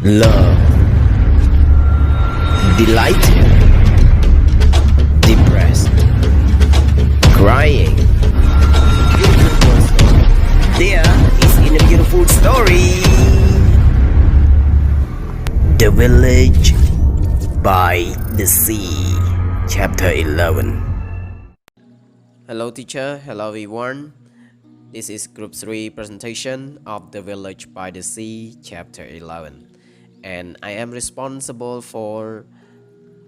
Love, delighted, depressed, crying. There is in a beautiful story. The Village by the Sea, Chapter 11. Hello teacher, hello everyone. This is Group 3 presentation of The Village by the Sea, Chapter 11. And I am responsible for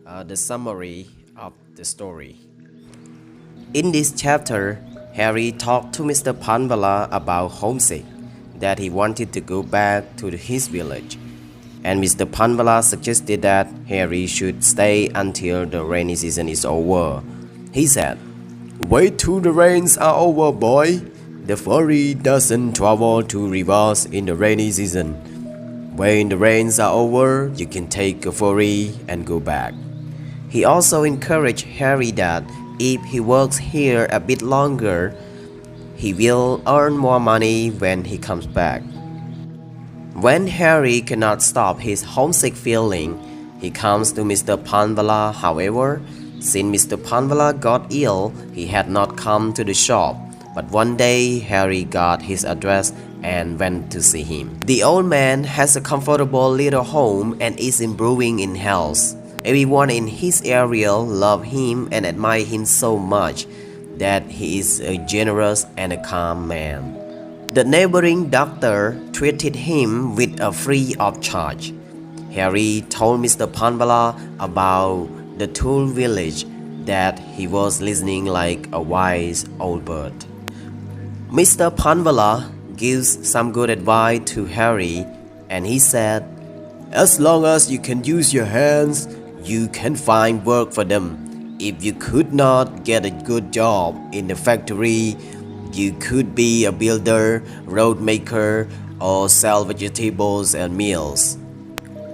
the summary of the story. In this chapter, Harry talked to Mr. Panvala about homesick, that he wanted to go back to his village. And Mr. Panvala suggested that Harry should stay until the rainy season is over. He said, "Wait till the rains are over, boy. The ferry doesn't travel to rivers in the rainy season. When the rains are over, you can take a ferry and go back." He also encouraged Harry that if he works here a bit longer, he will earn more money when he comes back. When Harry cannot stop his homesick feeling, he comes to Mr. Panvala. However, since Mr. Panvala got ill, he had not come to the shop. But one day, Harry got his address and went to see him. The old man has a comfortable little home and is improving in health. Everyone in his area loves him and admire him so much that he is a generous and a calm man. The neighboring doctor treated him with a free of charge. Harry told Mr. Panvala about the Chhoun village, that he was listening like a wise old bird. Mr. Panvala gives some good advice to Harry, and he said, "As long as you can use your hands, you can find work for them. If you could not get a good job in the factory, you could be a builder, road maker, or sell vegetables and meals."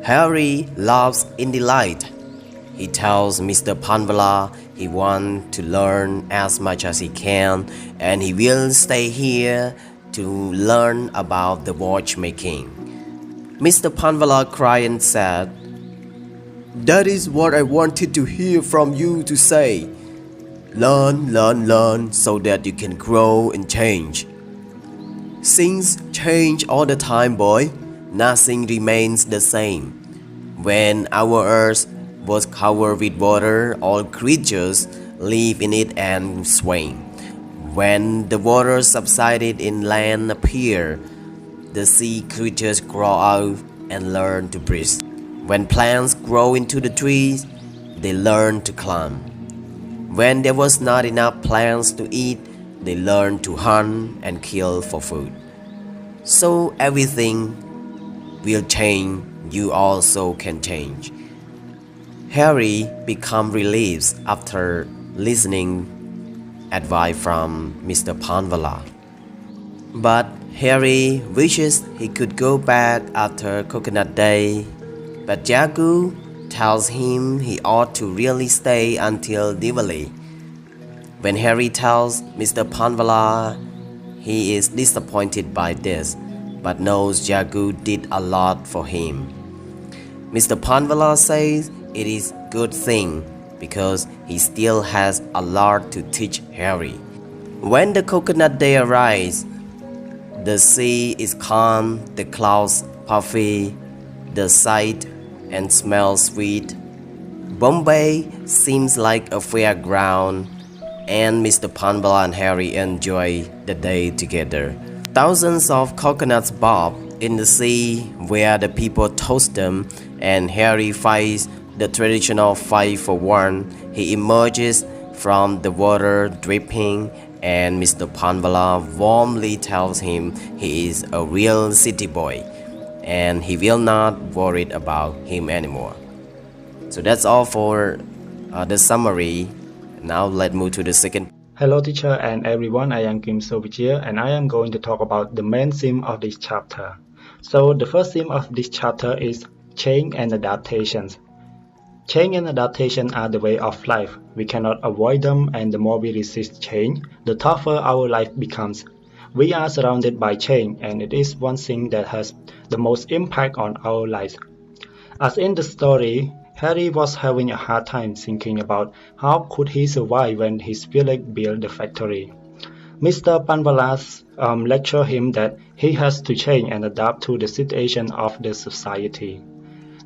Harry laughs in delight. He tells Mr. Panvala he wants to learn as much as he can, and he will stay here to learn about the watchmaking. Mr. Panvala cried and said, "That is what I wanted to hear from you to say. Learn, learn, learn so that you can grow and change. Things change all the time, boy. Nothing remains the same. When our earth was covered with water, all creatures live in it and swim. When the water subsided and land appeared, the sea creatures grow out and learn to breathe. When plants grow into the trees, they learn to climb. When there was not enough plants to eat, they learn to hunt and kill for food. So everything will change. You also can change." Harry became relieved after listening advice from Mr. Panvala. But Harry wishes he could go back after Coconut Day. But Jagu tells him he ought to really stay until Diwali. When Harry tells Mr. Panvala, he is disappointed by this, but knows Jagu did a lot for him. Mr. Panvala says it is a good thing because he still has a lot to teach Harry. When the Coconut Day arrives, The sea is calm, the clouds puffy, the sight and smell sweet. Bombay seems like a fairground, and Mr. Panbala and Harry enjoy the day together. Thousands of coconuts bob in the sea where the people toast them, and Harry fights the traditional fight for one. He emerges from the water dripping, and Mr. Panbala warmly tells him he is a real city boy and he will not worry about him anymore. So that's all for the summary. Now let's move to the second. Hello teacher and everyone, I am Kim Sovichea and I am going to talk about the main theme of this chapter. So the first theme of this chapter is change and adaptations. Change and adaptation are the way of life. We cannot avoid them, and the more we resist change, the tougher our life becomes. We are surrounded by change, and it is one thing that has the most impact on our lives. As in the story, Harry was having a hard time thinking about how could he survive when his village built the factory. Mr. Panvalas lectured him that he has to change and adapt to the situation of the society.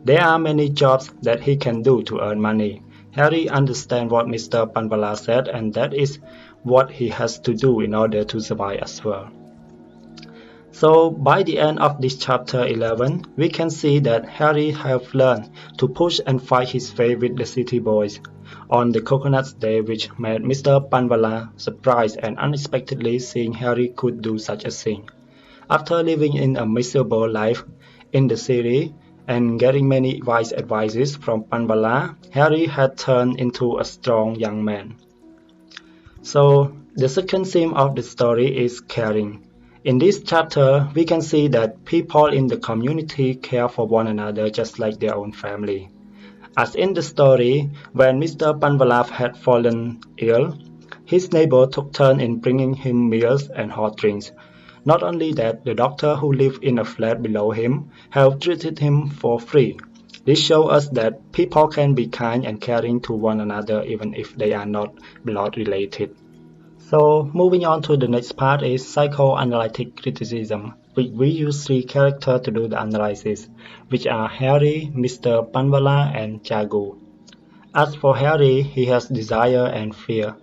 There are many jobs that he can do to earn money. Harry understands what Mr. Panvala said, and that is what he has to do in order to survive as well. So by the end of this chapter 11, we can see that Harry have learned to push and fight his way with the city boys on the Coconuts Day, which made Mr. Panvala surprised and unexpectedly seeing Harry could do such a thing. After living in a miserable life in the city and getting many wise advices from Panvala, Harry had turned into a strong young man. So the second theme of the story is caring. In this chapter, we can see that people in the community care for one another just like their own family. As in the story, when Mr. Panvala had fallen ill, his neighbor took turn in bringing him meals and hot drinks. Not only that, the doctor who lived in a flat below him have treated him for free. This shows us that people can be kind and caring to one another even if they are not blood related. So moving on to the next part is Psycho-Analytic Criticism. We use three characters to do the analysis, which are Harry, Mr. Panvala, and Jagu. As for Harry, he has desire and fear.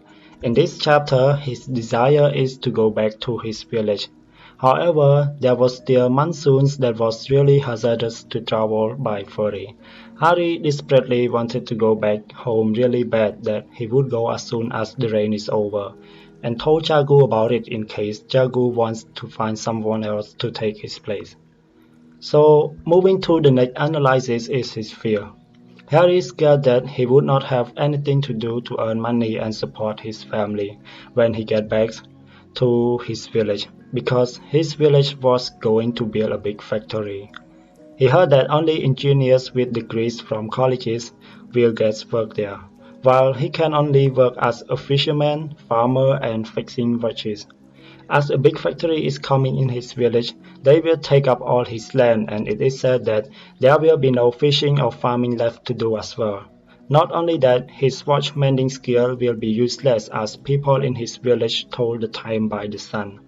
In this chapter, his desire is to go back to his village. However, there was still monsoons that was really hazardous to travel by ferry. Harry desperately wanted to go back home really bad that he would go as soon as the rain is over, and told Jagu about it in case Jagu wants to find someone else to take his place. So, moving to the next analysis is his fear. Harry is scared that he would not have anything to do to earn money and support his family when he gets back to his village, because his village was going to build a big factory. He heard that only engineers with degrees from colleges will get work there, while he can only work as a fisherman, farmer, and fixing watches. As a big factory is coming in his village, they will take up all his land, and it is said that there will be no fishing or farming left to do as well. Not only that, his watch mending skill will be useless as people in his village told the time by the sun.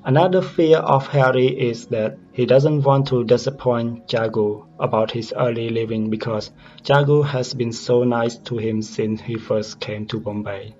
Another fear of Harry is that he doesn't want to disappoint Jagu about his early living because Jagu has been so nice to him since he first came to Bombay.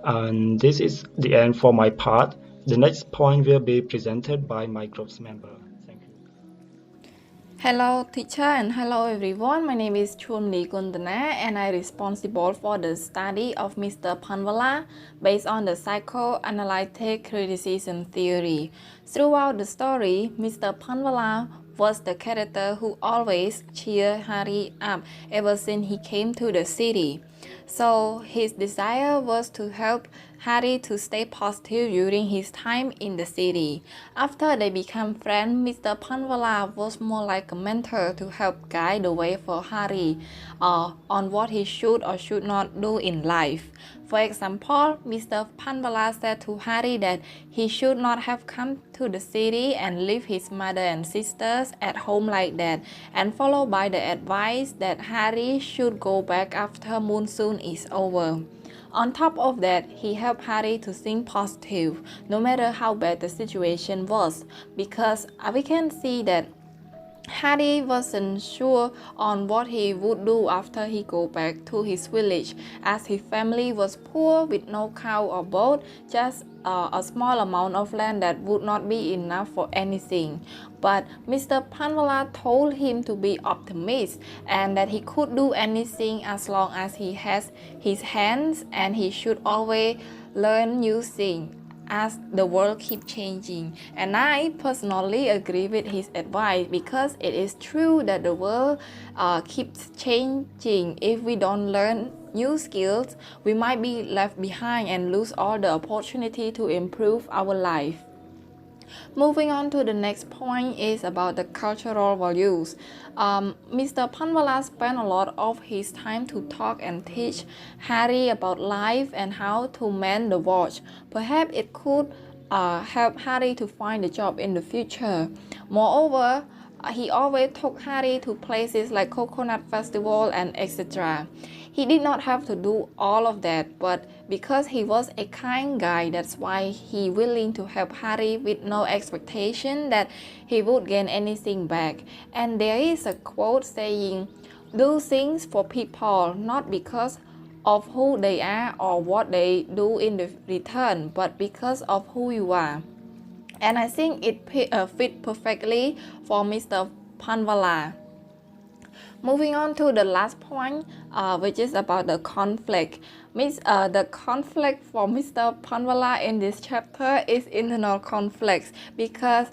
And this is the end for my part. The next point will be presented by my group's member. Thank you. Hello teacher and hello everyone. My name is Chhoun Kunthana and I'm responsible for the study of Mr. Panvala based on the psychoanalytic criticism theory. Throughout the story, Mr. Panvala was the character who always cheered Harry up ever since he came to the city. So his desire was to help Harry to stay positive during his time in the city. After they became friends, Mr. Panvala was more like a mentor to help guide the way for Harry on what he should or should not do in life. For example, Mr. Panvala said to Harry that he should not have come to the city and leave his mother and sisters at home like that, and followed by the advice that Harry should go back after monsoon is over. On top of that, he helped Harry to think positive, no matter how bad the situation was, because we can see that Harry wasn't sure on what he would do after he go back to his village, as his family was poor with no cow or boat, just a small amount of land that would not be enough for anything. But Mr. Panvala told him to be optimistic and that he could do anything as long as he has his hands, and he should always learn new things as the world keeps changing. And I personally agree with his advice, because it is true that the world keeps changing. If we don't learn new skills, we might be left behind and lose all the opportunity to improve our life. Moving on to the next point is about the cultural values. Mr. Panvala spent a lot of his time to talk and teach Harry about life and how to mend the watch. Perhaps it could help Harry to find a job in the future. Moreover, he always took Harry to places like Coconut Festival and etc. He did not have to do all of that, but because he was a kind guy, that's why he willing to help Harry with no expectation that he would gain anything back. And there is a quote saying, "Do things for people, not because of who they are or what they do in the return, but because of who you are." And I think it fit perfectly for Mr. Panvala. Moving on to the last point, which is about the conflict. The conflict for Mr. Panvala in this chapter is internal conflicts, because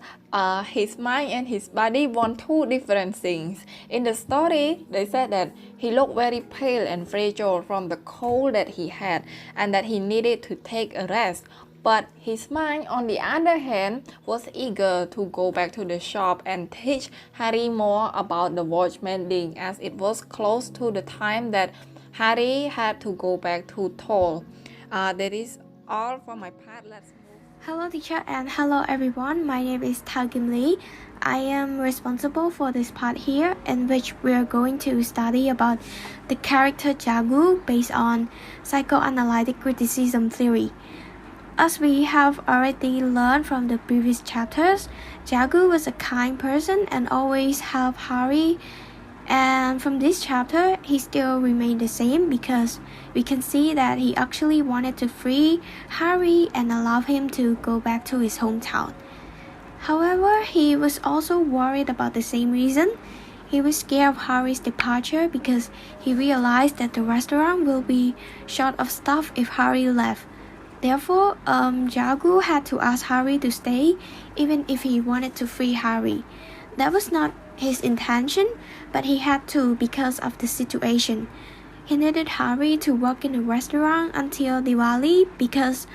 his mind and his body want two different things. In the story, they said that he looked very pale and fragile from the cold that he had, and that he needed to take a rest. But his mind, on the other hand, was eager to go back to the shop and teach Harry more about the watch mending, as it was close to the time that Harry had to go back to Toll. That is all for my part. Let's move. Hello teacher and hello everyone, my name is Thav Kimly. I am responsible for this part here, in which we are going to study about the character Jagu based on psychoanalytic criticism theory. As we have already learned from the previous chapters, Jagu was a kind person and always helped Harry. And from this chapter, he still remained the same, because we can see that he actually wanted to free Harry and allow him to go back to his hometown. However, he was also worried about the same reason. He was scared of Harry's departure because he realized that the restaurant will be short of staff if Harry left. Therefore, Jagu had to ask Harry to stay, even if he wanted to free Harry. That was not his intention, but he had to because of the situation. He needed Harry to work in the restaurant until Diwali, because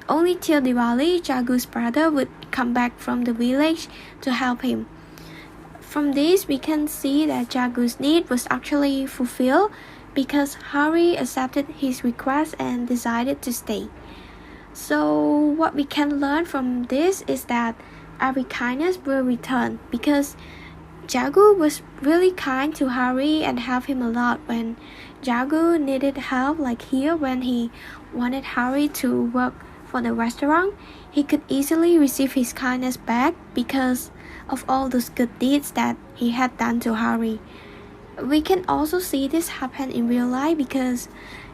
only till Diwali Jagu's brother would come back from the village to help him. From this, we can see that Jagu's need was actually fulfilled, because Harry accepted his request and decided to stay. So what we can learn from this is that every kindness will return, because Jagu was really kind to Harry and helped him a lot when Jagu needed help, like here when he wanted Harry to work for the restaurant. He could easily receive his kindness back because of all those good deeds that he had done to Harry. We can also see this happen in real life, because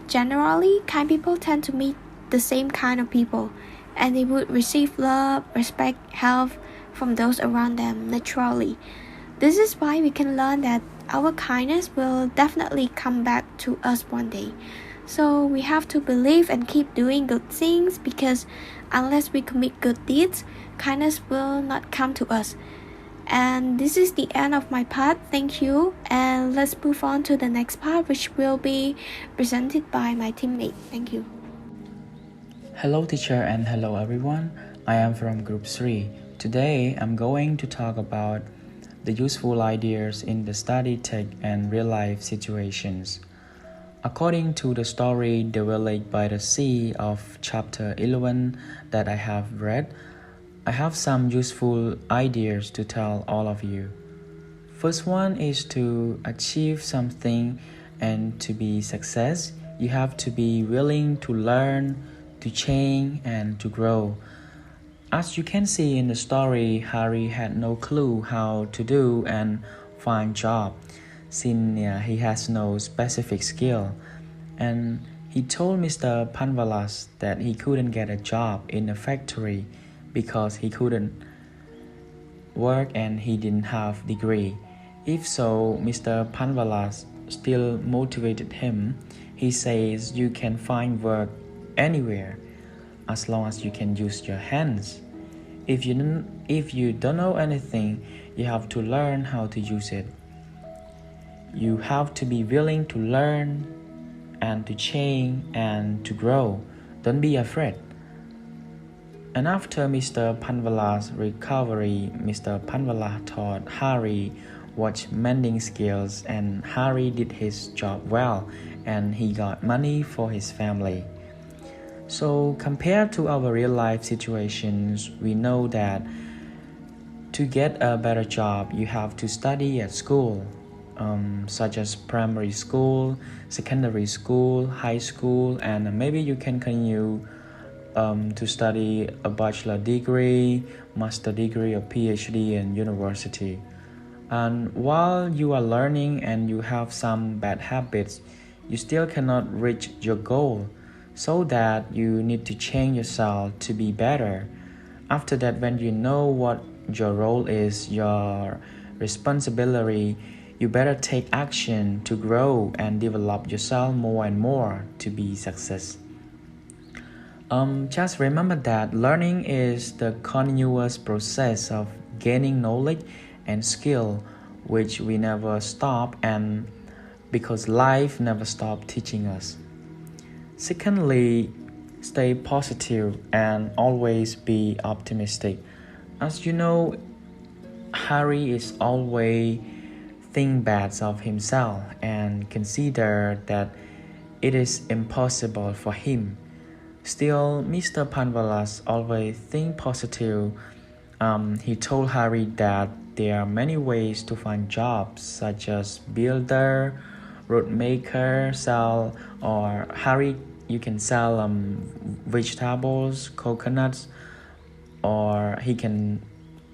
generally kind people tend to meet the same kind of people, and they would receive love, respect, help from those around them naturally. This is why we can learn that our kindness will definitely come back to us one day. So we have to believe and keep doing good things, because unless we commit good deeds, kindness will not come to us. And this is the end of my part. Thank you, and let's move on to the next part, which will be presented by my teammate. Thank you. Hello teacher and hello everyone, I am from group 3. Today I'm going to talk about the useful ideas in the study tech and real-life situations. According to the story The Village by the Sea of chapter 11 that I have read, I have some useful ideas to tell all of you. First one is to achieve something and to be success, You have to be willing to learn, to change, and to grow. As you can see in the story, Harry had no clue how to do and find job, since he has no specific skill. And he told Mr. Panvalas that he couldn't get a job in a factory because he couldn't work and he didn't have degree. If so, Mr. Panvalas still motivated him. He says you can find work anywhere as long as you can use your hands. If you don't know anything, you have to learn how to use it. You have to be willing to learn and to change and to grow. Don't be afraid. And after Mr. Panvala's recovery, Mr. Panvala taught Harry watch mending skills, and Harry did his job well and he got money for his family. So compared to our real life situations, we know that to get a better job, you have to study at school, such as primary school, secondary school, high school, and maybe you can continue to study a bachelor degree, master degree, or PhD in university. And while you are learning and you have some bad habits, you still cannot reach your goal, so that you need to change yourself to be better. After that, when you know what your role is, your responsibility, you better take action to grow and develop yourself more and more to be success. Just remember that learning is the continuous process of gaining knowledge and skill, which we never stop, and because life never stops teaching us. Secondly, stay positive and always be optimistic. As you know, Harry is always think bad of himself and consider that it is impossible for him. Still, Mr. Panvalas always think positive. He told Harry that there are many ways to find jobs, such as builder, road maker, sell, or Harry, you can sell vegetables, coconuts, or he can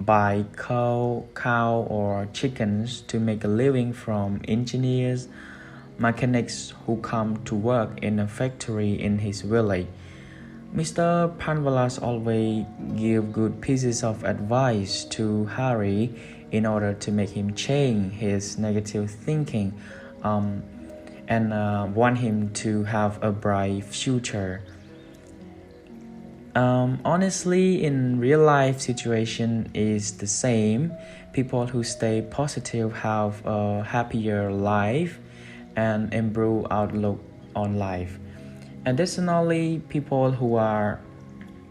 buy cow or chickens to make a living from engineers, mechanics who come to work in a factory in his village. Mr. Panvalas always give good pieces of advice to Harry in order to make him change his negative thinking and want him to have a bright future. Honestly, in real life situation is the same. People who stay positive have a happier life and improve outlook on life. Additionally, people who are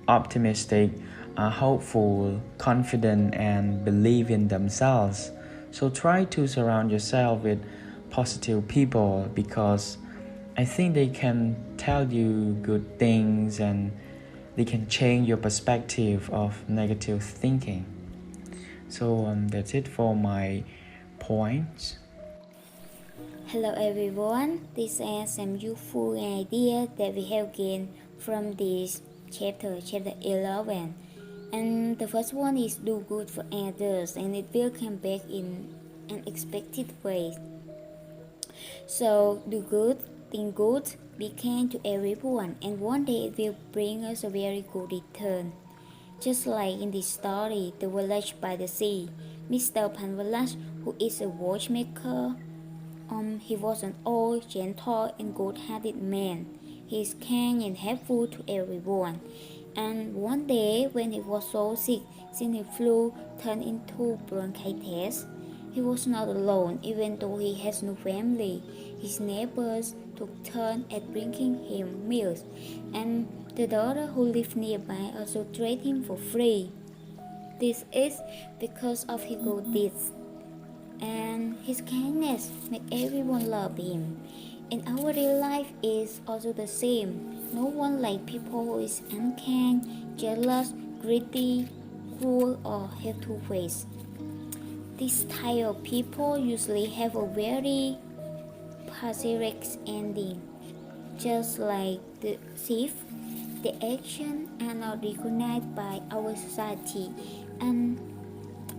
optimistic, are hopeful, confident, and believe in themselves. So try to surround yourself with positive people, because I think they can tell you good things and they can change your perspective of negative thinking. So that's it for my points. Hello everyone, these are some useful ideas that we have gained from this chapter 11. And the first one is do good for others and it will come back in unexpected ways. So do good, think good, be kind to everyone, and one day it will bring us a very good return. Just like in this story, The Village by the Sea, Mr. Panvalas, who is a watchmaker, he was an old, gentle, and good-hearted man. He is kind and helpful to everyone. And one day, when he was so sick, since his flu turned into bronchitis, he was not alone, even though he has no family. His neighbors took turn at bringing him meals, and the daughter who lived nearby also treated him for free. This is because of his good deeds, and his kindness make everyone love him. In our real life is also the same. No one like people who is unkind, jealous, greedy, cruel, or have two ways. This type of people usually have a very pessimistic ending. just like the shift, the action are not recognized by our society, and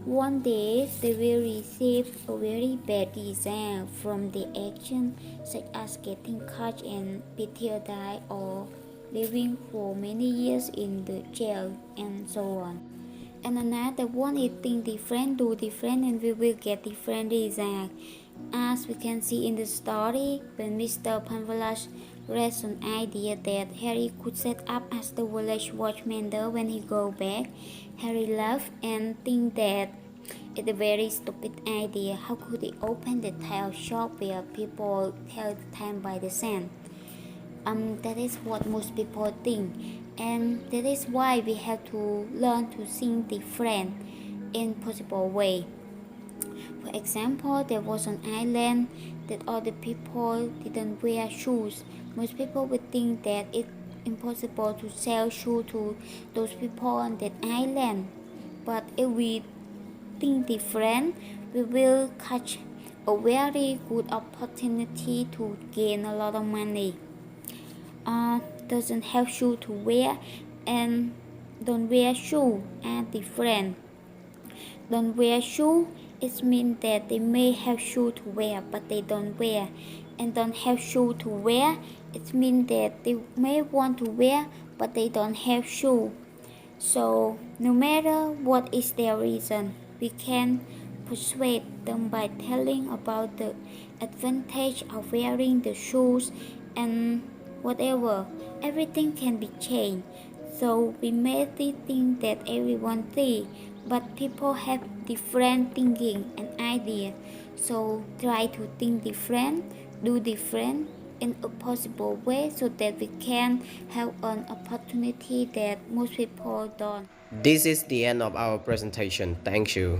one day they will receive a very bad result from the action, such as getting caught and betrayed, die, or living for many years in the jail, and so on. And another one is think different, do different, and we will get different results. As we can see in the story, when Mr. Panvalas raised an idea that Harry could set up as the village watchman when he go back, Harry laughed and think that it's a very stupid idea. How could he open the tile shop where people tell the time by the sand? That is what most people think, and that is why we have to learn to think different in possible way. For example, there was an island that all the people didn't wear shoes. Most people would think that it's impossible to sell shoes to those people on that island. But if we think different, we will catch a very good opportunity to gain a lot of money. Doesn't have shoes to wear and don't wear shoes are different. Don't wear shoes, it means that they may have shoes to wear but they don't wear, and don't have shoes to wear, it means that they may want to wear but they don't have shoes. So no matter what is their reason, we can persuade them by telling about the advantage of wearing the shoes, and whatever, everything can be changed. So we may think that everyone thinks, but people have different thinking and ideas. So try to think different, do different in a possible way so that we can have an opportunity that most people don't. This is the end of our presentation. Thank you.